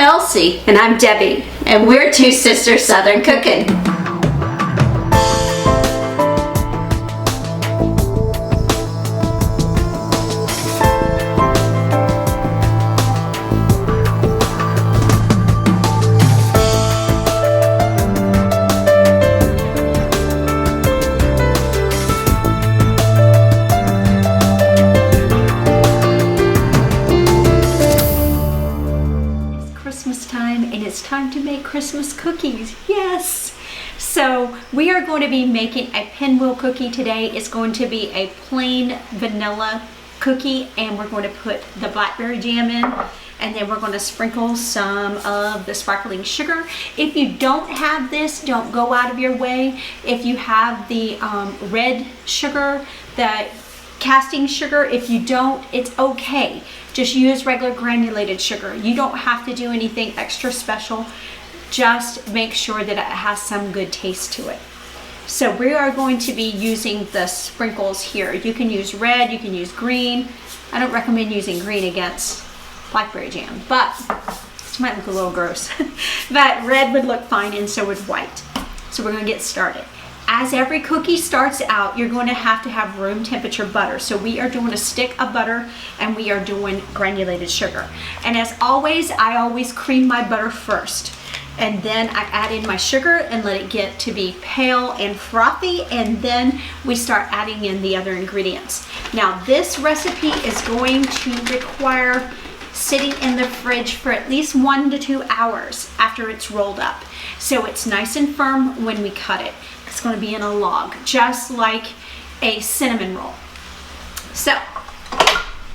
Elsie. And I'm Debbie. And we're two sisters Southern cooking. And it's time to make Christmas cookies. Yes! So we are going to be making a pinwheel cookie today. It's going to be a plain vanilla cookie, and we're going to put the blackberry jam in, and then we're going to sprinkle some of the sparkling sugar. If you don't have this, don't go out of your way. If you have the red sugar, the casting sugar, if you don't, it's okay. Just use regular granulated sugar. You don't have to do anything extra special. Just make sure that it has some good taste to it. So we are going to be using the sprinkles here. You can use red, you can use green. I don't recommend using green against blackberry jam, but it might look a little gross. But red would look fine, and so would white. So we're gonna get started. As every cookie starts out, you're going to have room temperature butter. So we are doing a stick of butter, and we are doing granulated sugar. And as always, I always cream my butter first. And then I add in my sugar and let it get to be pale and frothy, and then we start adding in the other ingredients. Now this recipe is going to require sitting in the fridge for at least 1 to 2 hours after it's rolled up. So it's nice and firm when we cut it. It's going to be in a log, just like a cinnamon roll. So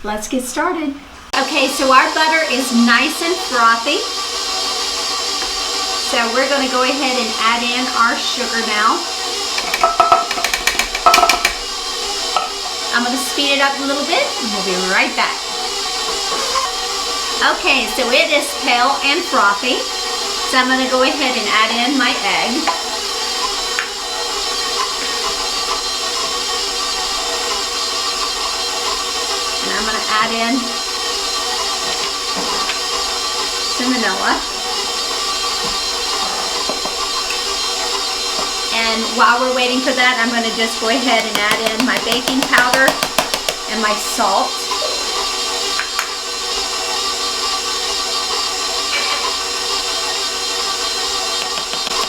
let's get started. Okay, so our butter is nice and frothy. So we're going to go ahead and add in our sugar now. I'm going to speed it up a little bit, and we'll be right back. Okay, so it is pale and frothy. So I'm going to go ahead and add in my egg. And I'm going to add in some vanilla. And while we're waiting for that, I'm going to just go ahead and add in my baking powder and my salt.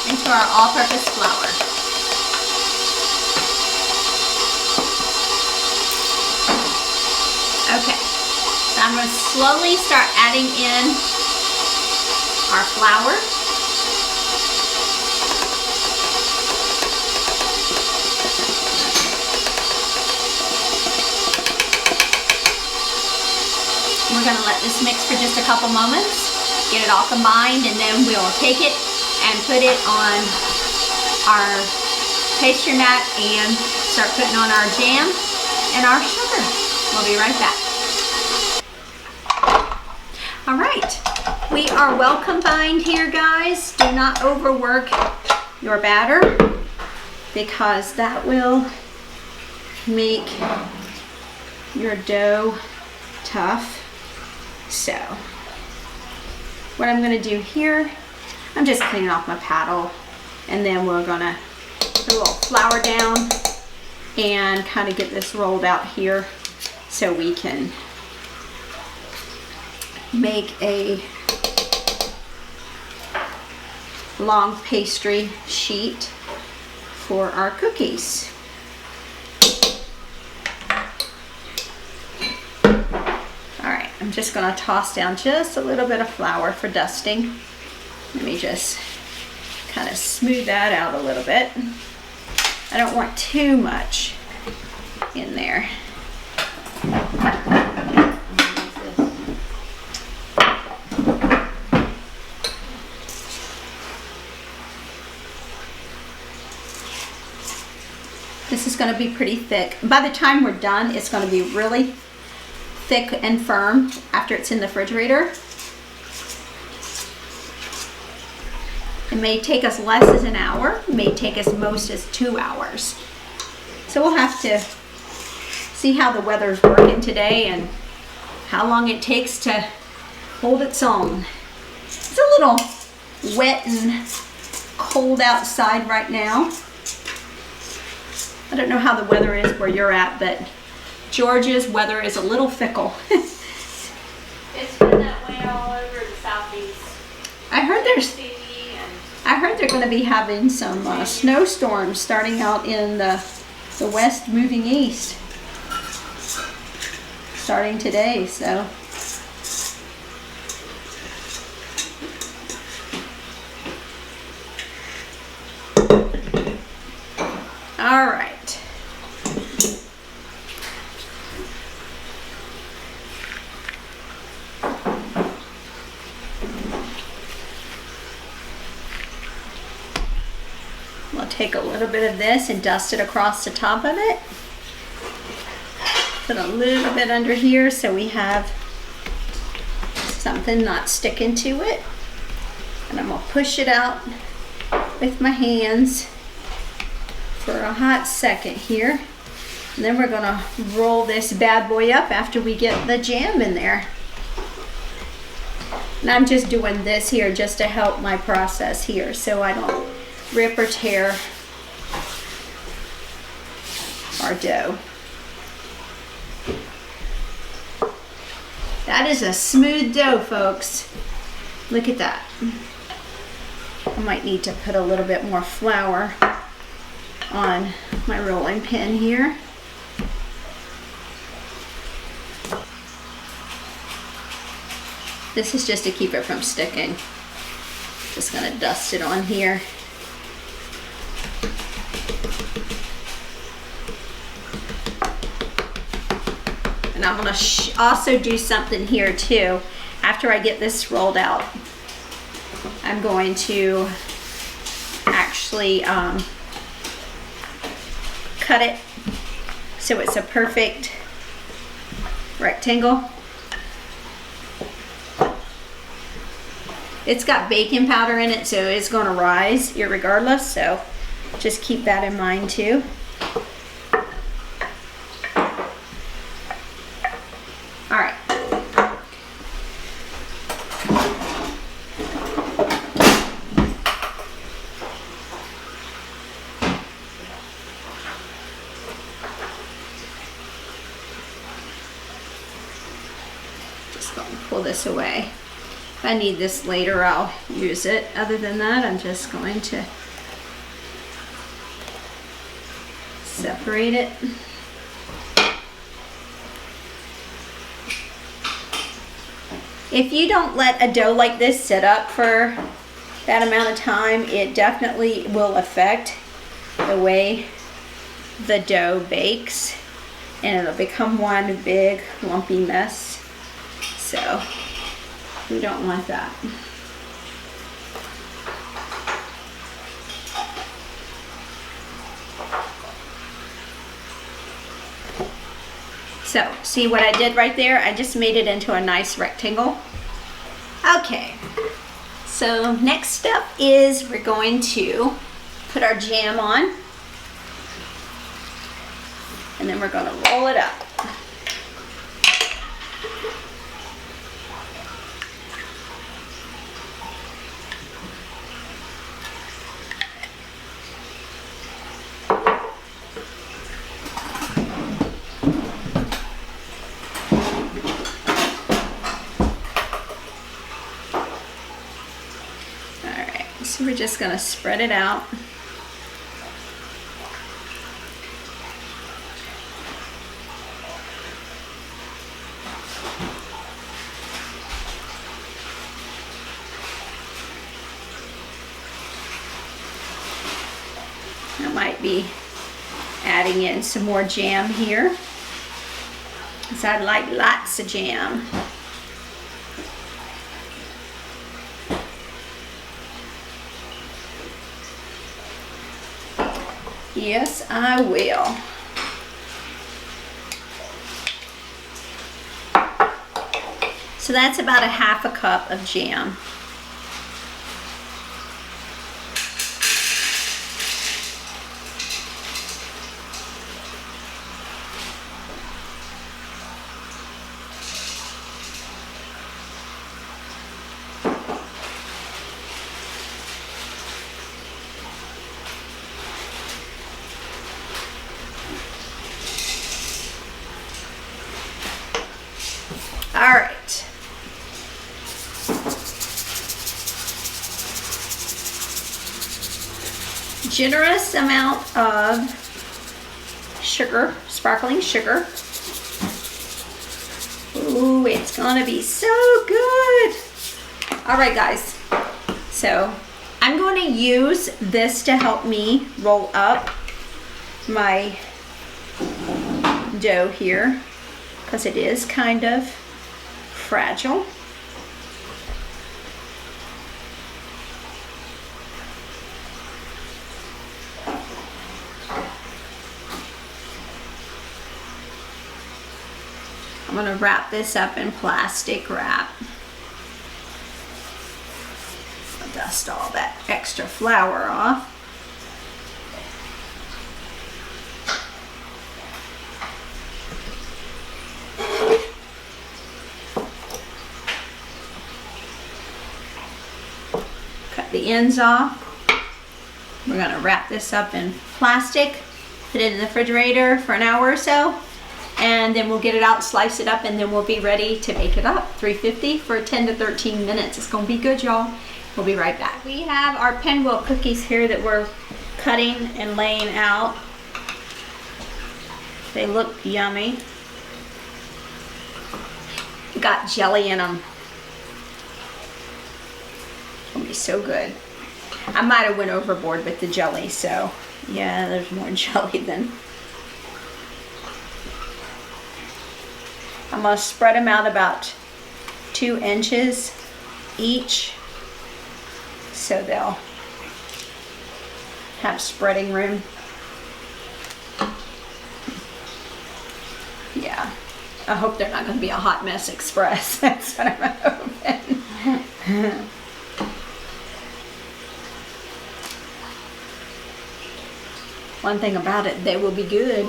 Into our all-purpose flour. Okay, so I'm going to slowly start adding in our flour. We're going to let this mix for just a couple moments, get it all combined, and then we'll take it and put it on our pastry mat and start putting on our jam and our sugar. We'll be right back. All right, we are well combined here, guys. Do not overwork your batter, because that will make your dough tough. So what I'm going to do here, I'm just cleaning off my paddle, and then we're going to put a little flour down and kind of get this rolled out here so we can make a long pastry sheet for our cookies. I'm just going to toss down just a little bit of flour for dusting. Let me just kind of smooth that out a little bit. I don't want too much in there. This is going to be pretty thick. By the time we're done, it's going to be really thick and firm after it's in the refrigerator. It may take us less as an hour, it may take us most as 2 hours. So we'll have to see how the weather's working today and how long it takes to hold its own. It's a little wet and cold outside right now. I don't know how the weather is where you're at, but Georgia's weather is a little fickle. It's been that way all over the southeast. I heard they're going to be having some snowstorms starting out in the west, moving east, starting today. So. All right. We'll take a little bit of this and dust it across the top of it. Put a little bit under here so we have something not sticking to it. And I'm gonna push it out with my hands for a hot second here. And then we're gonna roll this bad boy up after we get the jam in there. And I'm just doing this here just to help my process here so I don't rip or tear our dough. That is a smooth dough, folks. Look at that. I might need to put a little bit more flour on my rolling pin here. This is just to keep it from sticking. Just gonna dust it on here. And I'm gonna also do something here too. After I get this rolled out, I'm going to actually cut it so it's a perfect rectangle. It's got baking powder in it, so it's going to rise irregardless, so just keep that in mind too. All right. Just going to pull this away. If I need this later, I'll use it. Other than that, I'm just going to separate it. If you don't let a dough like this sit up for that amount of time, it definitely will affect the way the dough bakes, and it'll become one big lumpy mess. So we don't want that. So, see what I did right there? I just made it into a nice rectangle. Okay, so next step is we're going to put our jam on, and then we're going to roll it up. So we're just going to spread it out. I might be adding in some more jam here, because I'd like lots of jam. Yes, I will. So that's about a half a cup of jam. All right. Generous amount of sugar, sparkling sugar. Ooh, it's gonna be so good. All right, guys. So I'm going to use this to help me roll up my dough here because it is kind of fragile. I'm going to wrap this up in plastic wrap. I'll dust all that extra flour off. Cut the ends off. We're going to wrap this up in plastic, put it in the refrigerator for an hour or so, and then we'll get it out, slice it up, and then we'll be ready to bake it up. 350 for 10 to 13 minutes. It's gonna be good, y'all. We'll be right back. We have our pinwheel cookies here that we're cutting and laying out. They look yummy. Got jelly in them. It's gonna be so good. I might have went overboard with the jelly, so yeah, there's more jelly than. I'm going to spread them out about 2 inches each so they'll have spreading room. Yeah, I hope they're not going to be a hot mess express. That's what I'm hoping. One thing about it, they will be good.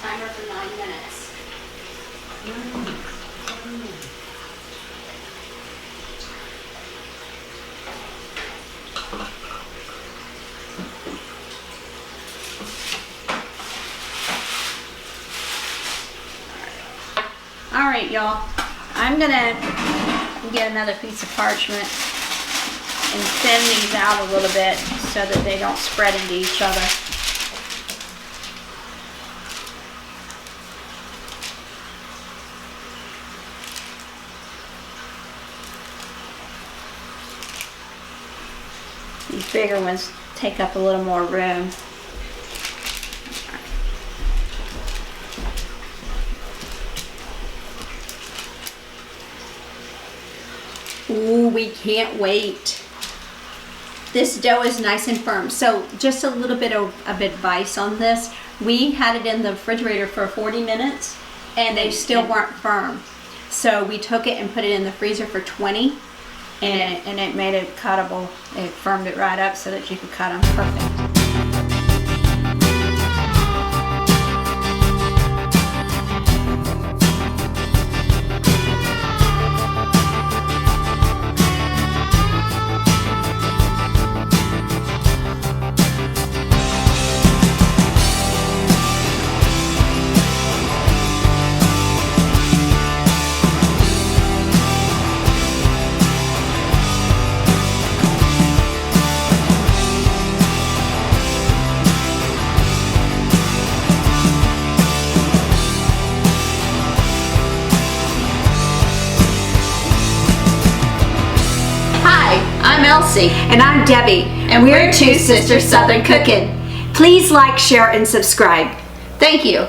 Timer for 9 minutes. All right, y'all. I'm gonna get another piece of parchment and thin these out a little bit so that they don't spread into each other. These bigger ones take up a little more room. Ooh, we can't wait. This dough is nice and firm. So just a little bit of advice on this. We had it in the refrigerator for 40 minutes and they still weren't firm. So we took it and put it in the freezer for 20. And it made it cuttable. It firmed it right up so that you could cut them perfect. I'm Elsie. And I'm Debbie. And we're Two Sisters Southern Cooking. Please like, share, and subscribe. Thank you.